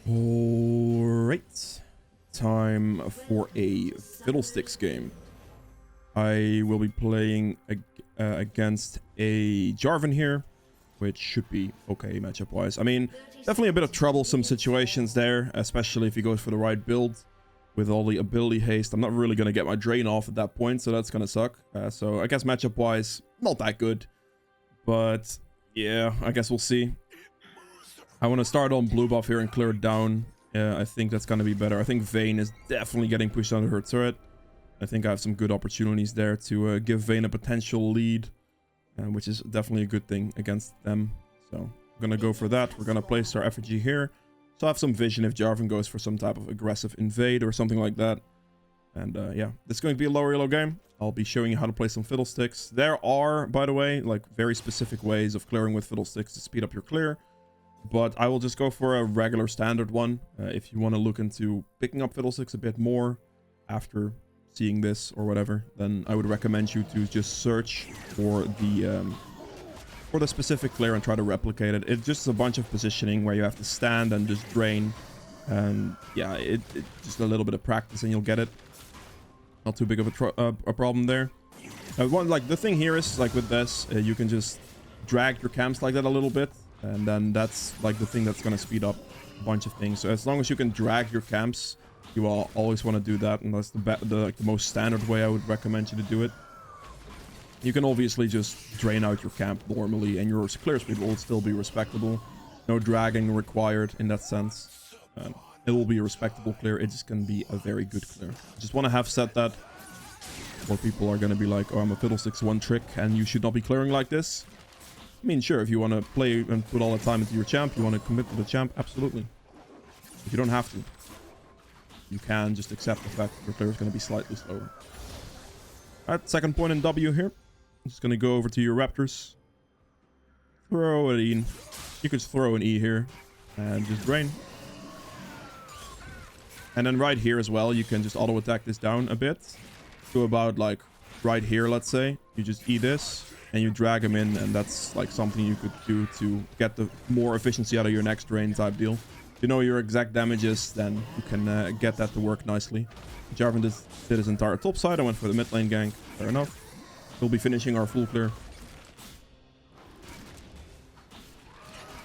Alright, time for a Fiddlesticks game. I will be playing against a Jarvan here, which should be okay matchup wise. I mean, definitely a bit of troublesome situations there, especially if he goes for the right build with all the ability haste. I'm not really going to get my drain off at that point, so that's going to suck. So I guess matchup wise, not that good. But yeah, I guess we'll see. I want to start on blue buff here and clear it down. I think that's going to be better. I think Vayne is definitely getting pushed under her turret. I think I have some good opportunities there to give Vayne a potential lead, which is definitely a good thing against them. So I'm going to go for that. We're going to place our effigy here. So I have some vision if Jarvan goes for some type of aggressive invade or something like that. And yeah, this is going to be a lower elo game. I'll be showing you how to play some Fiddlesticks. There are, by the way, like very specific ways of clearing with Fiddlesticks to speed up your clear. But I will just go for a regular standard one. If you want to look into picking up Fiddlesticks a bit more after seeing this or whatever, then I would recommend you to just search for the specific clear and try to replicate it. It's just a bunch of positioning where you have to stand and just drain. And yeah, it's just a little bit of practice and you'll get it. Not too big of a problem there. The thing here is, like with this, you can just drag your camps like that a little bit. And then that's like the thing that's going to speed up a bunch of things. So as long as you can drag your camps, you will always want to do that. And that's the most standard way I would recommend you to do it. You can obviously just drain out your camp normally and your clear speed will still be respectable. No dragging required in that sense. It will be a respectable clear. It just can be a very good clear. Just want to have said that. Or people are going to be like, oh, I'm a Fiddlesticks one trick and you should not be clearing like this. I mean, sure, if you want to play and put all the time into your champ, you want to commit to the champ, absolutely. But you don't have to. You can just accept the fact that your player is going to be slightly slower. Alright, second point in W here. I'm just going to go over to your Raptors. Throw it in. You could throw an E here and just drain. And then right here as well, you can just auto attack this down a bit. To about like right here, let's say. You just E this. And you drag him in, and that's like something you could do to get the more efficiency out of your next drain type deal. If you know your exact damages, then you can get that to work nicely. Jarvan did his entire top side. I went for the mid lane gank. Fair enough. We'll be finishing our full clear.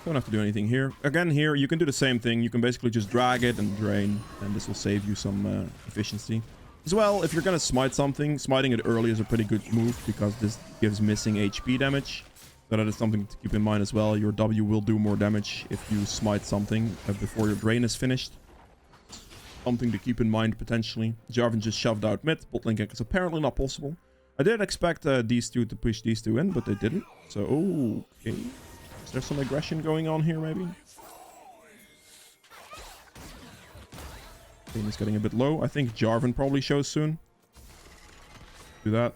Don't have to do anything here. Again, here, you can do the same thing. You can basically just drag it and drain, and this will save you some efficiency. As well, if you're going to smite something, smiting it early is a pretty good move because this gives missing HP damage. So that is something to keep in mind as well. Your W will do more damage if you smite something before your drain is finished. Something to keep in mind potentially. Jarvan just shoved out mid. Bot lane gank is apparently not possible. I did expect these two to push these two in, but they didn't. So, okay. Is there some aggression going on here maybe? Is getting a bit low. I think Jarvan probably shows soon. Do that.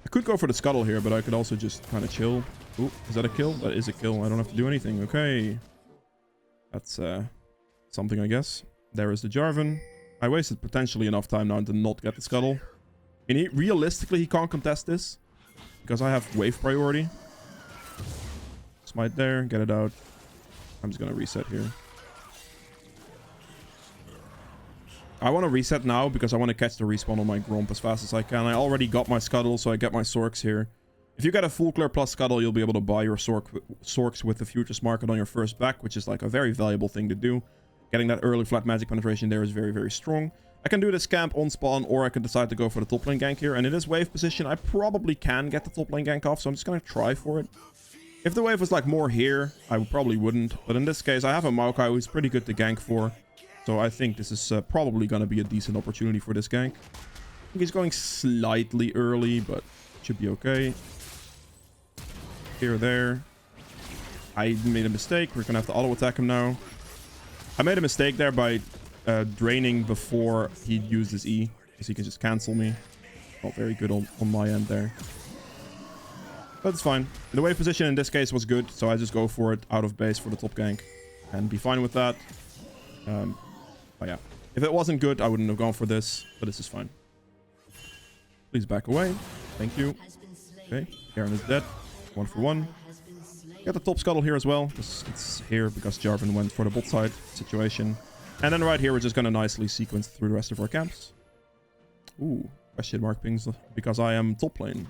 I could go for the scuttle here, but I could also just kind of chill. Ooh, is that a kill? That is a kill. I don't have to do anything. Okay. That's something, I guess. There is the Jarvan. I wasted potentially enough time now to not get the scuttle. And realistically, he can't contest this because I have wave priority. Smite there. Get it out. I'm just going to reset here. I want to reset now because I want to catch the respawn on my Gromp as fast as I can. I already got my scuttle, so I get my Sorks here. If you get a full clear plus scuttle, you'll be able to buy your Sorks with the Futures Market on your first back, which is like a very valuable thing to do. Getting that early flat magic penetration there is very, very strong. I can do this camp on spawn, or I can decide to go for the top lane gank here. And in this wave position, I probably can get the top lane gank off, so I'm just going to try for it. If the wave was like more here, I probably wouldn't. But in this case, I have a Maokai who's pretty good to gank for. So I think this is probably going to be a decent opportunity for this gank. I think he's going slightly early, but should be okay. Here, there. I made a mistake. We're going to have to auto-attack him now. I made a mistake there by draining before he used his E. Because he can just cancel me. Not very good on my end there. But it's fine. The wave position in this case was good. So I just go for it out of base for the top gank. And be fine with that. But yeah, if it wasn't good, I wouldn't have gone for this, but this is fine. Please back away. Thank you. Okay, Garen is dead. 1 for 1. Got the top scuttle here as well. It's here because Jarvan went for the bot side situation. And then right here, we're just going to nicely sequence through the rest of our camps. Ooh, question mark pings because I am top lane.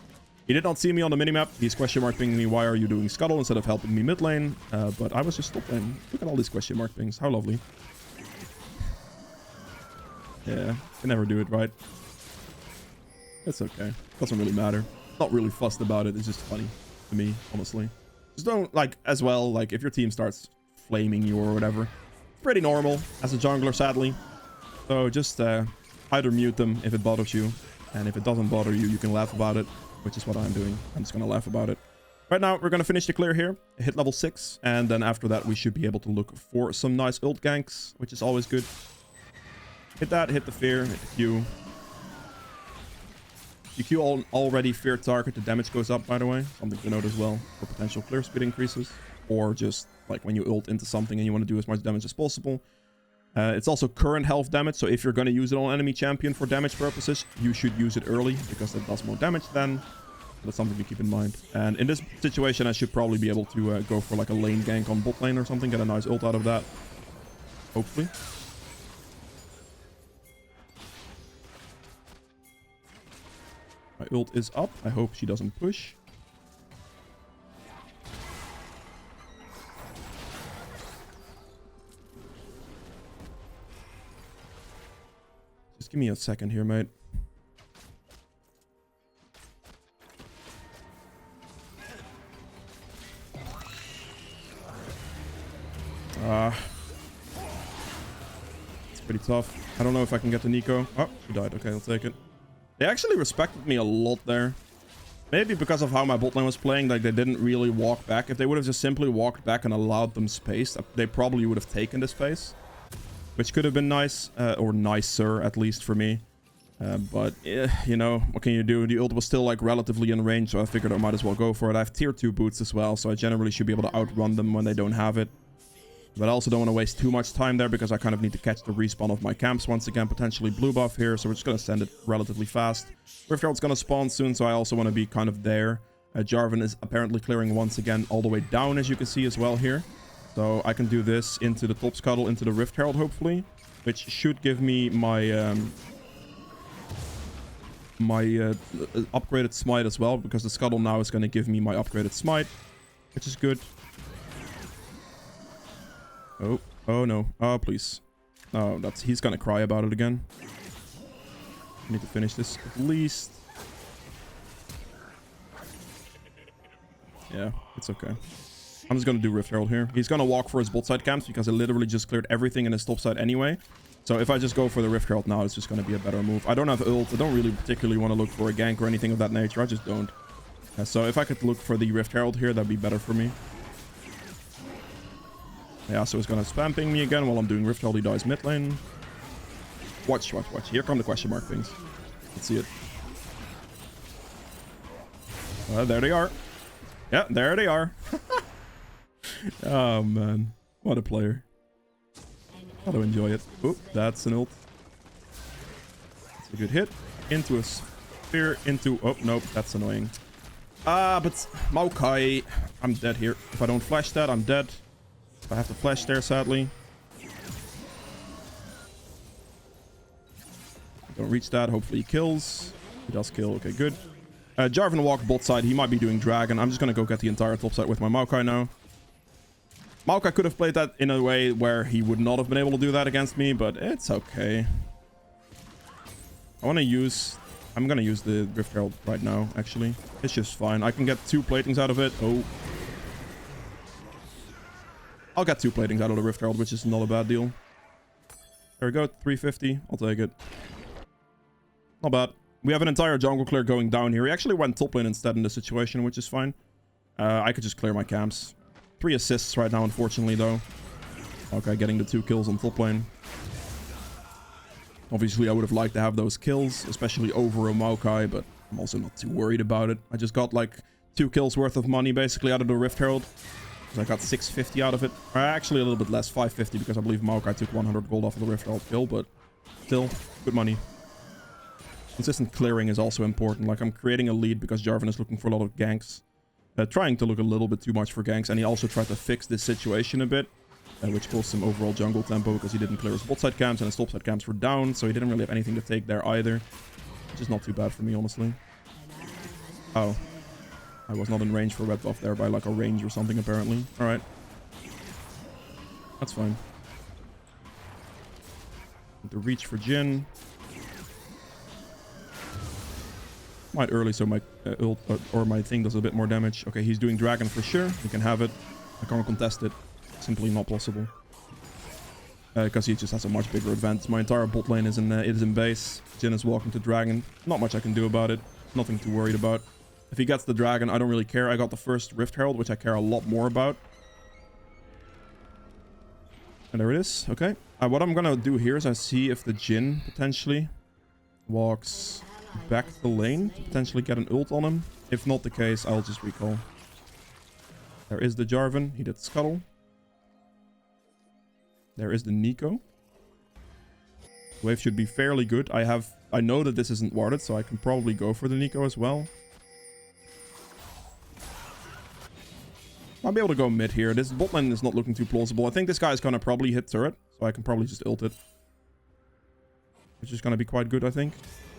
He did not see me on the minimap. He's question mark pinging me, why are you doing scuttle instead of helping me mid lane? But I was just top lane. Look at all these question mark pings. How lovely. Yeah, can never do it right. It's okay. Doesn't really matter. Not really fussed about it. It's just funny to me, honestly. Just don't, like, as well, like, if your team starts flaming you or whatever. Pretty normal as a jungler, sadly. So just either mute them if it bothers you. And if it doesn't bother you, you can laugh about it. Which is what I'm doing. I'm just going to laugh about it. Right now, we're going to finish the clear here. Hit level 6. And then after that, we should be able to look for some nice ult ganks. Which is always good. Hit that, hit the fear, hit the Q. You Q already fear target, the damage goes up, by the way. Something to note as well for potential clear speed increases. Or just like when you ult into something and you want to do as much damage as possible. It's also current health damage, so if you're going to use it on enemy champion for damage purposes, you should use it early because it does more damage then. That's something to keep in mind. And in this situation, I should probably be able to go for like a lane gank on bot lane or something, get a nice ult out of that. Hopefully. My ult is up. I hope she doesn't push. Just give me a second here, mate. It's pretty tough. I don't know if I can get the Nico. Oh, she died. Okay, I'll take it. They actually respected me a lot there. Maybe because of how my bot lane was playing, like they didn't really walk back. If they would have just simply walked back and allowed them space, they probably would have taken the space. Which could have been nice, or nicer at least for me. But, you know, what can you do? The ult was still like relatively in range, so I figured I might as well go for it. I have tier 2 boots as well, so I generally should be able to outrun them when they don't have it. But I also don't want to waste too much time there because I kind of need to catch the respawn of my camps once again. Potentially blue buff here, so we're just going to send it relatively fast. Rift Herald's going to spawn soon, so I also want to be kind of there. Jarvan is apparently clearing once again all the way down, as you can see as well here. So I can do this into the top scuttle, into the Rift Herald, hopefully. Which should give me my upgraded smite as well. Because the scuttle now is going to give me my upgraded smite. Which is good. Oh no. Oh, please. Oh, he's going to cry about it again. I need to finish this at least. Yeah, it's okay. I'm just going to do Rift Herald here. He's going to walk for his bot side camps because I literally just cleared everything in his top side anyway. So if I just go for the Rift Herald now, it's just going to be a better move. I don't have ult. I don't really particularly want to look for a gank or anything of that nature. I just don't. So if I could look for the Rift Herald here, that'd be better for me. Yeah, so he's going to spam ping me again while I'm doing Rift Herald. He dies mid lane. Watch. Here come the question mark pings. Let's see it. There they are. Yeah, there they are. Oh, man. What a player. Gotta enjoy it. Oh, that's an ult. That's a good hit. Into a spear, into... Oh, nope, that's annoying. But Maokai... I'm dead here. If I don't flash that, I'm dead. I have to flash there, sadly. Don't reach that. Hopefully he kills. He does kill. Okay, good. Jarvan walked bot side. He might be doing dragon. I'm just gonna go get the entire top side with my Maokai now. Maokai could have played that in a way where he would not have been able to do that against me, but it's okay. I'm gonna use the Rift Herald right now, actually. It's just fine. I can get 2 platings out of it. Oh. I'll get 2 platings out of the Rift Herald, which is not a bad deal. There we go, 350. I'll take it. Not bad. We have an entire jungle clear going down here. He actually went top lane instead in this situation, which is fine. I could just clear my camps. 3 assists right now, unfortunately, though. Okay, getting the 2 kills on top lane. Obviously, I would have liked to have those kills, especially over a Maokai, but I'm also not too worried about it. I just got like 2 kills worth of money, basically, out of the Rift Herald. So I got 650 out of it. Actually, a little bit less, 550, because I believe Maokai took 100 gold off of the Rift Herald kill, but still, good money. Consistent clearing is also important. Like, I'm creating a lead because Jarvan is looking for a lot of ganks. trying to look a little bit too much for ganks, and he also tried to fix this situation a bit, which caused some overall jungle tempo because he didn't clear his bot side camps and his top side camps were down, so he didn't really have anything to take there either, which is not too bad for me, honestly. Oh. I was not in range for red buff there by like a range or something, apparently. Alright. That's fine. The reach for Jhin. Might early so my ult or my thing does a bit more damage. Okay, he's doing dragon for sure. He can have it. I can't contest it. Simply not possible. Because he just has a much bigger advantage. My entire bot lane is in base. Jhin is walking to dragon. Not much I can do about it. Nothing too worried about. If he gets the dragon, I don't really care. I got the first Rift Herald, which I care a lot more about. And there it is. Okay. What I'm gonna do here is I see if the Jhin potentially walks back the lane to potentially get an ult on him. If not the case, I'll just recall. There is the Jarvan. He did scuttle. There is the Nico. Wave should be fairly good. I know that this isn't warded, so I can probably go for the Nico as well. I'll be able to go mid here. This bot lane is not looking too plausible. I think this guy is gonna probably hit turret, so I can probably just ult it. Which is gonna be quite good, I think.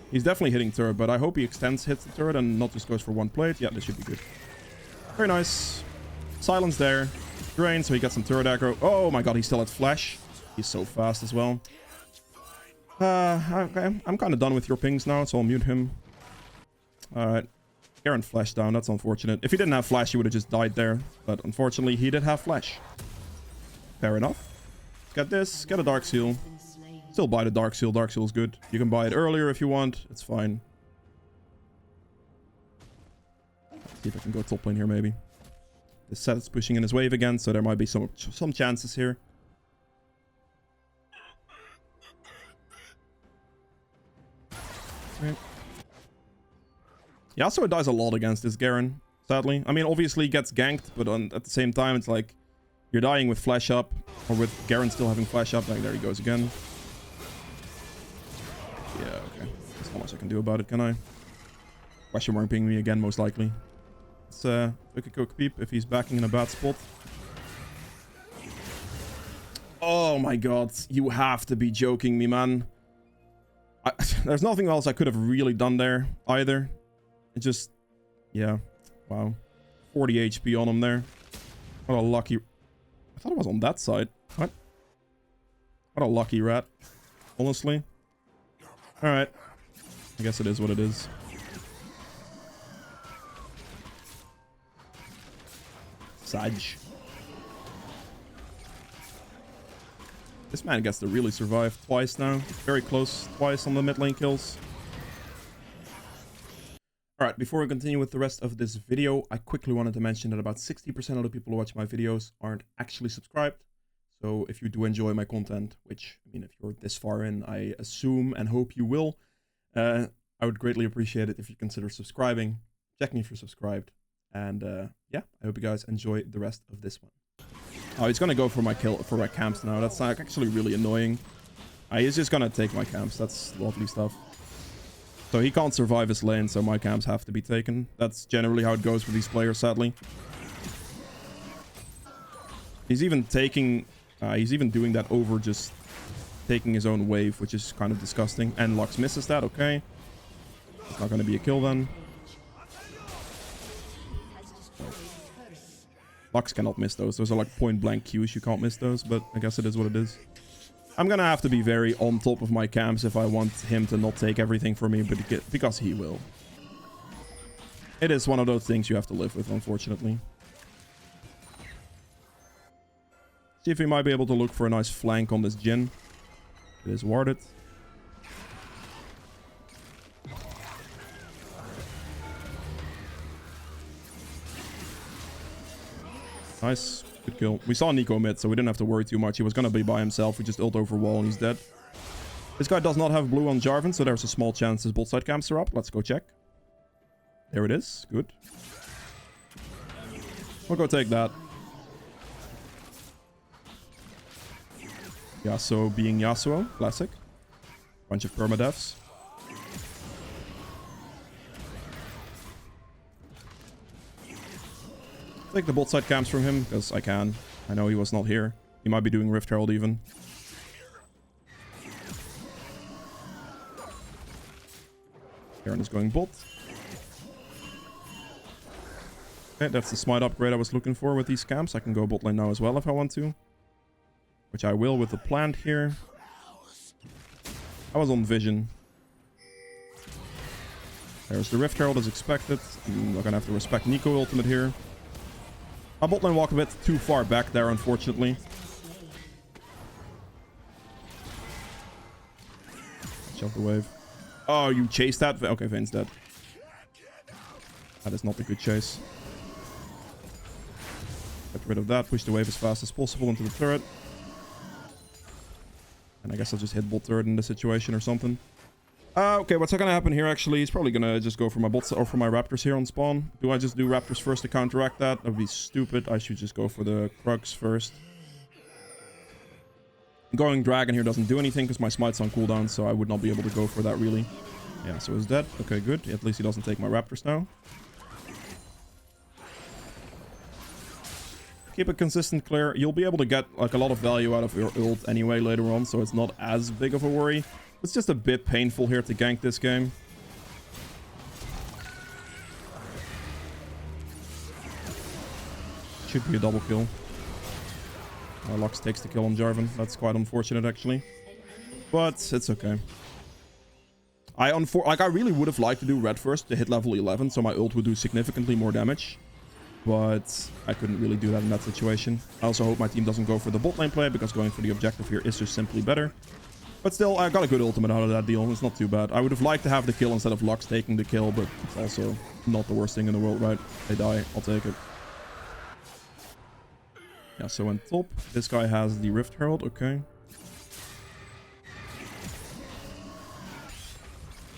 He's definitely hitting turret, but I hope he hits the turret and not just goes for one plate. Yeah, this should be good. Very nice. Silence there. Drain, so he got some turret aggro. Oh my god, he still had flash. He's so fast as well. Okay, I'm kind of done with your pings now, so I'll mute him. Alright. Garen flashed down, that's unfortunate. If he didn't have flash, he would have just died there. But unfortunately, he did have flash. Fair enough. Get this, get a Dark Seal. Still buy the Dark Seal. Dark Seal is good. You can buy it earlier if you want. It's fine. Let's see if I can go top lane here, maybe. The set is pushing in his wave again, so there might be some chances here. Okay. Yasuo dies a lot against this Garen, sadly. I mean, obviously he gets ganked, but at the same time, it's like you're dying with flash up, or with Garen still having flash up. Like, there he goes again. Yeah, okay. There's not much I can do about it, can I? Question mark ping me again, most likely. Let's take a quick peep if he's backing in a bad spot. Oh my god, you have to be joking me, man. There's nothing else I could have really done there, either. It just... yeah. Wow. 40 HP on him there. What a lucky... I thought it was on that side. What? What a lucky rat. Honestly. Alright. I guess it is what it is. Sage. This man gets to really survive twice now. Very close twice on the mid lane kills. Alright, before we continue with the rest of this video, I quickly wanted to mention that about 60% of the people who watch my videos aren't actually subscribed. So if you do enjoy my content, which, I mean, if you're this far in, I assume and hope you will, I would greatly appreciate it if you consider subscribing, checking if you're subscribed, and yeah, I hope you guys enjoy the rest of this one. Oh, he's gonna go for my camps now. That's actually really annoying. He's just gonna take my camps. That's lovely stuff. So he can't survive his lane, so my camps have to be taken. That's generally how it goes with these players, sadly. He's even taking... he's even doing that over just taking his own wave, which is kind of disgusting. And Lux misses that, okay. It's not going to be a kill then. Lux cannot miss those. Those are like point blank Qs. You can't miss those, but I guess it is what it is. I'm going to have to be very on top of my camps if I want him to not take everything from me, but because he will. It is one of those things you have to live with, unfortunately. See if we might be able to look for a nice flank on this Jhin. It is warded. Nice. Good kill. We saw Nico mid, so we didn't have to worry too much. He was going to be by himself. We just ult over wall and he's dead. This guy does not have blue on Jarvan, so there's a small chance his bot side camps are up. Let's go check. There it is. Good. We'll go take that. Yasuo being Yasuo. Classic. Bunch of permadeaths. Take the bot side camps from him, because I can. I know he was not here. He might be doing Rift Herald even. Aaron is going bot. Okay, that's the smite upgrade I was looking for with these camps. I can go bot lane now as well if I want to. Which I will with the plant here. I was on vision. There's the Rift Herald as expected. I'm not gonna have to respect Nico ultimate here. My bot lane walked a bit too far back there, unfortunately. Shove the wave. Oh, you chased that? Okay, Vane's dead. That is not a good chase. Get rid of that. Push the wave as fast as possible into the turret. And I guess I'll just hit bot turret in this situation or something. Okay, what's gonna happen here actually? He's probably gonna just go for my bots or for my raptors here on spawn. Do I just do raptors first to counteract that? That would be stupid. I should just go for the krugs first. Going dragon here doesn't do anything because my smite's on cooldown, so I would not be able to go for that really. Yeah, so he's dead. Okay, good. At least he doesn't take my raptors now. Keep it consistent clear. You'll be able to get like a lot of value out of your ult anyway later on, so it's not as big of a worry. It's just a bit painful here to gank this game. Should be a double kill. Lux takes the kill on Jarvan. That's quite unfortunate actually. But it's okay. I really would have liked to do red first to hit level 11, so my ult would do significantly more damage. But I couldn't really do that in that situation. I also hope my team doesn't go for the bot lane play, because going for the objective here is just simply better. But still, I got a good ultimate out of that deal. It's not too bad. I would have liked to have the kill instead of Lux taking the kill, but it's also not the worst thing in the world, right? They die. I'll take it. Yeah, so on top, this guy has the Rift Herald. Okay.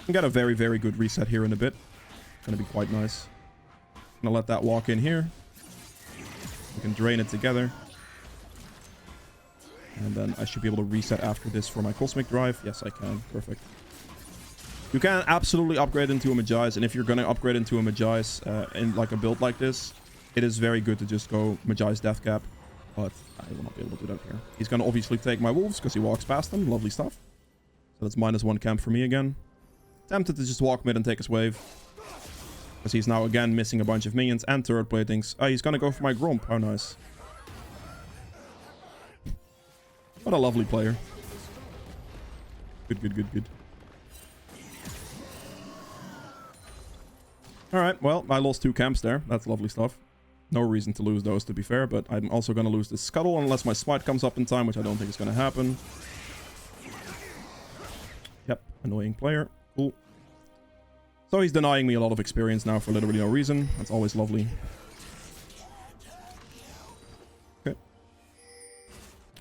Can get a very, very good reset here in a bit. Gonna be quite nice. Gonna let that walk in here. We can drain it together. And then I should be able to reset after this for my Cosmic Drive. Yes, I can. Perfect. You can absolutely upgrade into a Magi's, and if you're gonna upgrade into a Magi's in like a build like this, it is very good to just go Magi's Death Cap. But I will not be able to do that here. He's gonna obviously take my wolves because he walks past them. Lovely stuff. So that's -1 camp for me again. Tempted to just walk mid and take his wave. Because he's now again missing a bunch of minions and turret platings. Oh, he's gonna go for my Gromp. How nice. What a lovely player. Good, good, good, good. Alright, well, I lost 2 camps there. That's lovely stuff. No reason to lose those, to be fair, but I'm also gonna lose this Scuttle unless my smite comes up in time, which I don't think is gonna happen. Yep, annoying player. Cool. So he's denying me a lot of experience now for literally no reason. That's always lovely. Okay.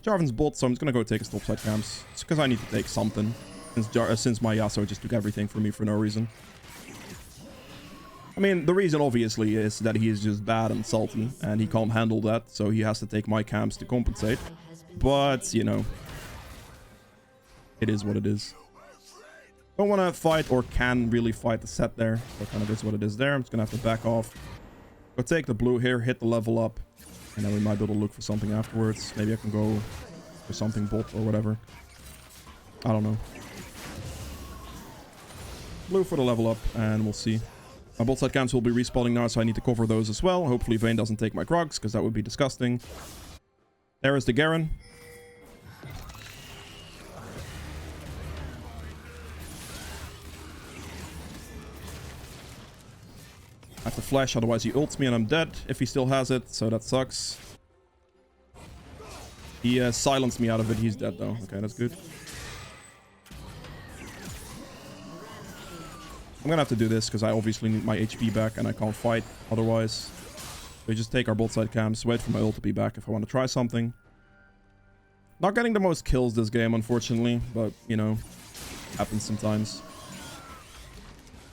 Jarvan's bot, so I'm just gonna go take his topside camps. It's because I need to take something. Since my Yasuo just took everything from me for no reason. I mean, the reason obviously is that he is just bad and salty, and he can't handle that, so he has to take my camps to compensate. But, you know, it is what it is. Don't want to fight or can really fight the set there. That kind of is what it is there. I'm just going to have to back off. Go take the blue here, hit the level up. And then we might be able to look for something afterwards. Maybe I can go for something bot or whatever. I don't know. Blue for the level up, and we'll see. My bot side camps will be respawning now, so I need to cover those as well. Hopefully Vayne doesn't take my Krugs, because that would be disgusting. There is the Garen. I have to flash, otherwise he ults me and I'm dead if he still has it, so that sucks. He silenced me out of it. He's dead though. Okay, that's good. I'm gonna have to do this because I obviously need my HP back and I can't fight otherwise. We just take our bot side camps, wait for my ult to be back if I want to try something. Not getting the most kills this game, unfortunately, but you know, happens sometimes.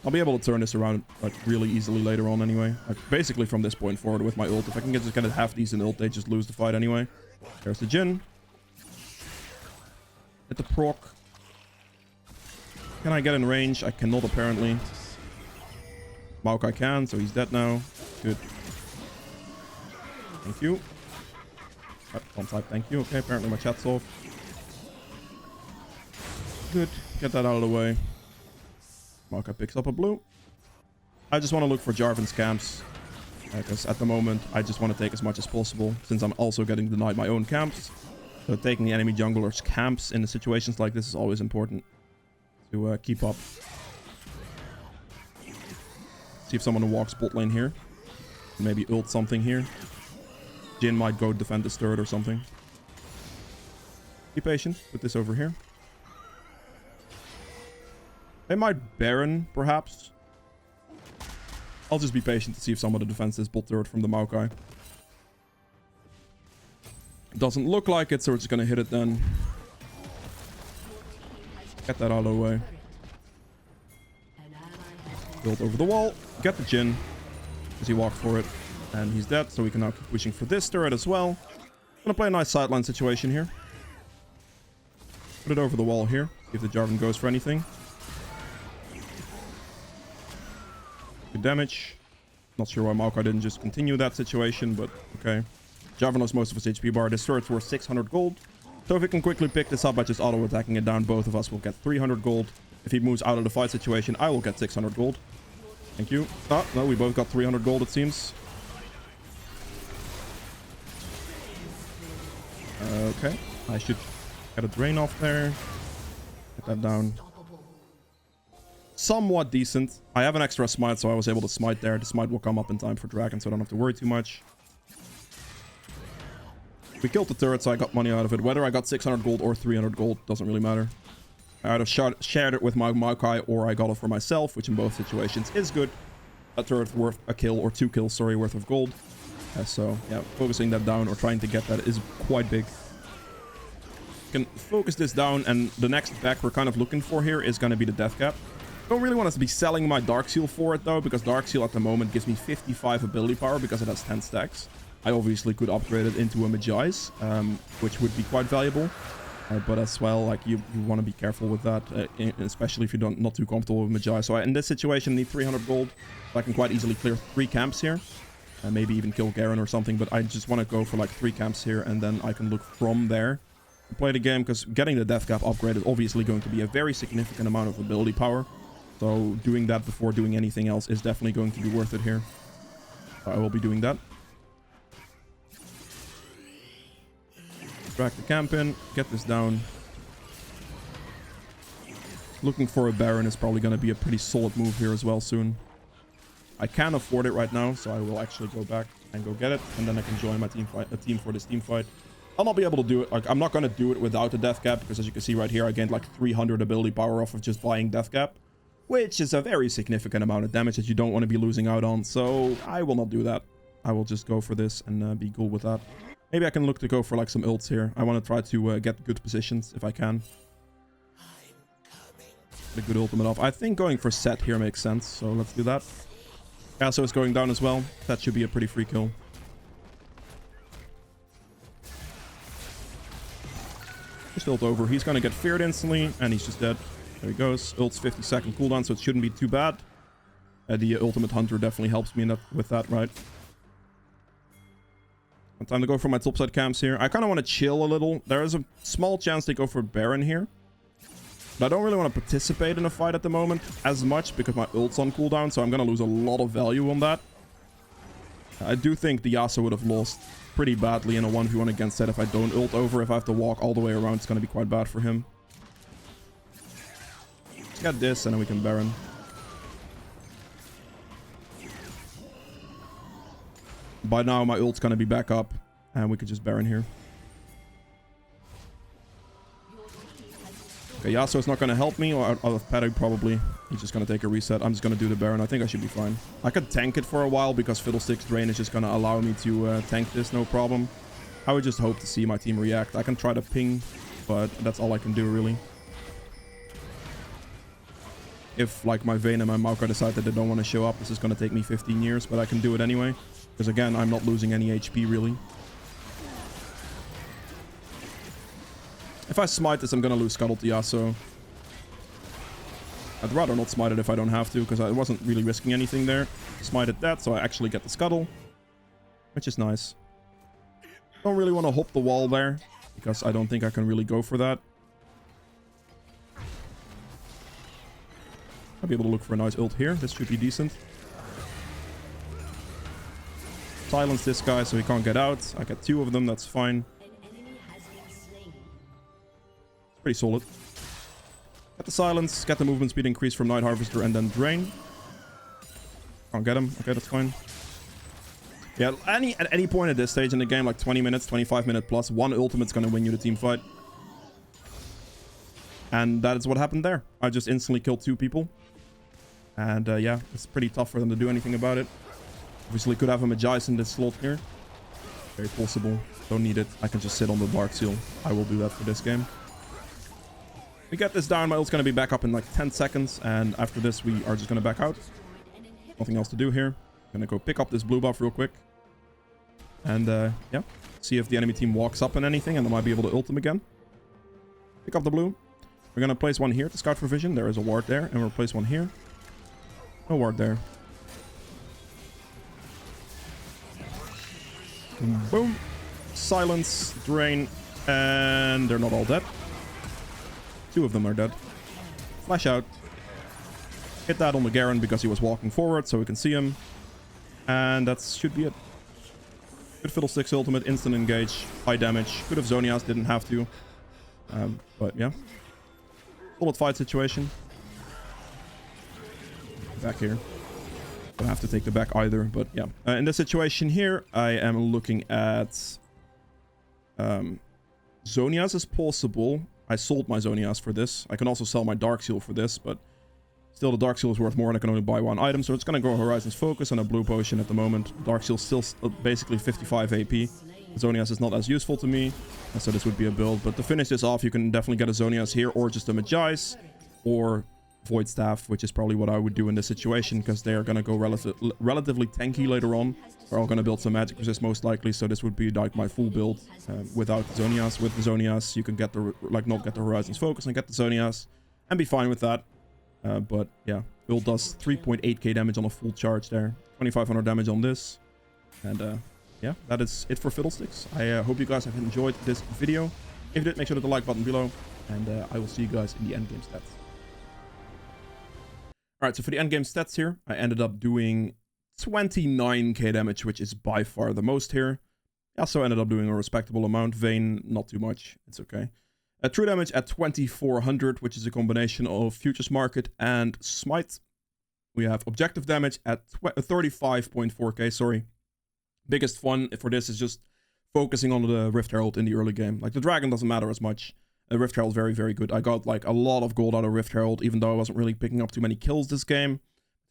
I'll be able to turn this around like really easily later on anyway. Like basically from this point forward with my ult. If I can just get a half decent ult, they just lose the fight anyway. There's the Jhin. Hit the proc. Can I get in range? I cannot apparently. Maokai can, so he's dead now. Good. Thank you. Don't type thank you. Okay, apparently my chat's off. Good. Get that out of the way. Maka picks up a blue. I just want to look for Jarvan's camps. Because at the moment, I just want to take as much as possible, since I'm also getting denied my own camps. So taking the enemy jungler's camps in situations like this is always important to keep up. See if someone walks bot lane here. Maybe ult something here. Jhin might go defend this turret or something. Be patient. Put this over here. They might Baron, perhaps. I'll just be patient to see if somebody defends this bot turret from the Maokai. Doesn't look like it, so we're just gonna hit it then. Get that out of the way. Build over the wall. Get the Jhin. As he walked for it. And he's dead, so we can now keep pushing for this turret as well. Gonna play a nice sideline situation here. Put it over the wall here. See if the Jarvan goes for anything. Good damage. Not sure why Maokai didn't just continue that situation, but okay. Jarvan lost most of his HP bar. This turret's worth 600 gold. So if we can quickly pick this up by just auto-attacking it down, both of us will get 300 gold. If he moves out of the fight situation, I will get 600 gold. Thank you. Ah, no, we both got 300 gold, it seems. Okay. I should get a drain off there. Get that down. Somewhat decent. I have an extra smite, so I was able to smite there. The smite will come up in time for dragon, so I don't have to worry too much. We killed the turret, so I got money out of it. Whether I got 600 gold or 300 gold doesn't really matter. I either shared it with my Maokai or I got it for myself, which in both situations is good. A turret worth a kill or 2 kills, sorry, worth of gold. So yeah, focusing that down or trying to get that is quite big. Can focus this down, and the next back we're kind of looking for here is going to be the death cap. Don't really want to be selling my Dark Seal for it though, because Dark Seal at the moment gives me 55 ability power because it has 10 stacks. I obviously could upgrade it into a Magi's, which would be quite valuable. But as well, like you want to be careful with that, especially if you're not too comfortable with Magi. So in this situation, I need 300 gold. So I can quite easily clear 3 camps here. Maybe even kill Garen or something. But I just want to go for like 3 camps here, and then I can look from there and play the game. Because getting the death cap upgrade is obviously going to be a very significant amount of ability power. So doing that before doing anything else is definitely going to be worth it here. I will be doing that. Drag the camp in, get this down. Looking for a Baron is probably going to be a pretty solid move here as well soon. I can afford it right now, so I will actually go back and go get it, and then I can join my team for this team fight. I'll not be able to do it. Like, I'm not going to do it without the death cap, because as you can see right here, I gained like 300 ability power off of just buying death cap, which is a very significant amount of damage that you don't want to be losing out on. So I will not do that. I will just go for this and be cool with that. Maybe I can look to go for like some ults here. I want to try to get good positions if I can. Get a good ultimate off. I think going for set here makes sense, so let's do that. Yeah, so it's going down as well. That should be a pretty free kill. Just ult over. He's going to get feared instantly, and he's just dead. There he goes. Ult's 50-second cooldown, so it shouldn't be too bad. The ultimate hunter definitely helps me with that, right? Time to go for my topside camps here. I kind of want to chill a little. There is a small chance they go for Baron here. But I don't really want to participate in a fight at the moment as much because my ult's on cooldown, so I'm going to lose a lot of value on that. I do think the Yasuo would have lost pretty badly in a 1v1 against Zed if I don't ult over. If I have to walk all the way around, it's going to be quite bad for him. Let's get this, and then we can Baron. By now, my ult's going to be back up, and we could just Baron here. Okay, Yasuo's not going to help me, or out of Paddock probably. He's just going to take a reset. I'm just going to do the Baron. I think I should be fine. I could tank it for a while, because Fiddlesticks Drain is just going to allow me to tank this, no problem. I would just hope to see my team react. I can try to ping, but that's all I can do, really. If, like, my Vayne and my Maokai decide that they don't want to show up, this is going to take me 15 years, but I can do it anyway. Because again, I'm not losing any HP really. If I smite this, I'm going to lose Scuttle to Yasuo. I'd rather not smite it if I don't have to, because I wasn't really risking anything there. Smited that, so I actually get the Scuttle. Which is nice. Don't really want to hop the wall there, because I don't think I can really go for that. I'll be able to look for a nice ult here. This should be decent. Silence this guy so he can't get out. I get 2 of them, that's fine. It's pretty solid. Get the silence, get the movement speed increase from Night Harvester, and then drain. Can't get him. Okay, that's fine. Yeah, at any point at this stage in the game, like 20 minutes, 25 minute plus, one ultimate's gonna win you the team fight. And that is what happened there. I just instantly killed 2 people. And yeah, it's pretty tough for them to do anything about it. Obviously could have a Magice in this slot here. Very possible. Don't need it. I can just sit on the Dark Seal. I will do that for this game. We get this down. My ult's going to be back up in like 10 seconds. And after this, we are just going to back out. Nothing else to do here. Going to go pick up this blue buff real quick. And yeah, see if the enemy team walks up on anything. And I might be able to ult them again. Pick up the blue. We're going to place one here to scout for vision. There is a ward there. And we'll place one here. No ward there. Boom. Silence, drain, and they're not all dead. 2 of them are dead. Flash out. Hit that on the Garen because he was walking forward so we can see him. And that should be it. Good Fiddlesticks ultimate, instant engage, high damage. Could have Zonias, didn't have to. But yeah. Solid fight situation. Back here. Don't have to take the back either, but yeah. In this situation here, I am looking at Zonias as possible. I sold my Zonias for this. I can also sell my Dark Seal for this, but still the Dark Seal is worth more and I can only buy 1 item, so it's going to go Horizon's Focus and a blue potion at the moment. Dark Seal still basically 55 AP. Zonias is not as useful to me, and so this would be a build. But to finish this off, you can definitely get a Zonias here, or just a Magice, or Void Staff, which is probably what I would do in this situation, because they are going to go relatively tanky later on. We're all going to build some magic resist most likely, so this would be like my full build without Zonias. With the Zonias, you can get the not get the Horizon's Focus and get the Zonias, and be fine with that. But yeah, build does 3.8k damage on a full charge there, 2500 damage on this, and yeah, that is it for Fiddlesticks. I hope you guys have enjoyed this video. If you did, make sure to hit the like button below, and I will see you guys in the endgame stats. Alright, so for the endgame stats here, I ended up doing 29k damage, which is by far the most here. I also ended up doing a respectable amount. Vayne, not too much. It's okay. True damage at 2400, which is a combination of Futures Market and Smite. We have objective damage at 35.4k, sorry. Biggest fun for this is just focusing on the Rift Herald in the early game. Like, the Dragon doesn't matter as much. Rift Herald very, very good. I got like a lot of gold out of Rift Herald, even though I wasn't really picking up too many kills this game.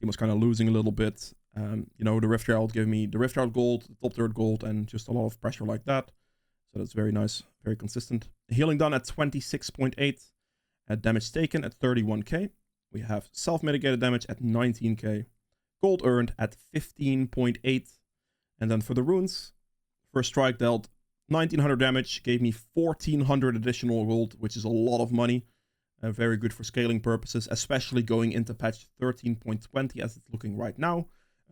He was kind of losing a little bit. You know, the Rift Herald gave me the Rift Herald gold, the top third gold, and just a lot of pressure like that. So that's very nice, very consistent. Healing done at 26.8. Damage taken at 31k. We have self-mitigated damage at 19k. Gold earned at 15.8. And then for the runes, first strike dealt 1900 damage, gave me 1400 additional gold, which is a lot of money. Very good for scaling purposes, especially going into patch 13.20 as it's looking right now.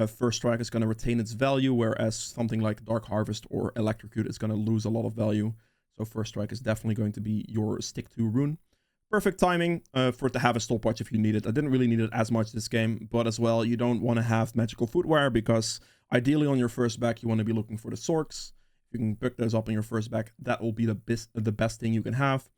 First strike is going to retain its value, whereas something like Dark Harvest or Electrocute is going to lose a lot of value. So first strike is definitely going to be your stick-to rune. Perfect timing for it to have a stopwatch if you need it. I didn't really need it as much this game, but as well, you don't want to have magical footwear, because ideally on your first back, you want to be looking for the Sorks. If you can pick those up on your first back, that will be the best thing you can have.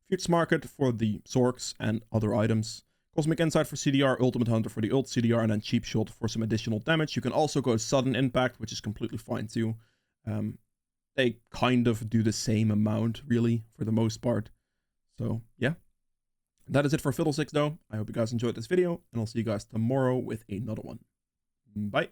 Futures Market for the Sorks and other items. Cosmic Insight for CDR, Ultimate Hunter for the ult CDR, and then Cheap Shot for some additional damage. You can also go Sudden Impact, which is completely fine too. They kind of do the same amount, really, for the most part. So, yeah. That is it for Fiddlesticks, though. I hope you guys enjoyed this video, and I'll see you guys tomorrow with another one. Bye.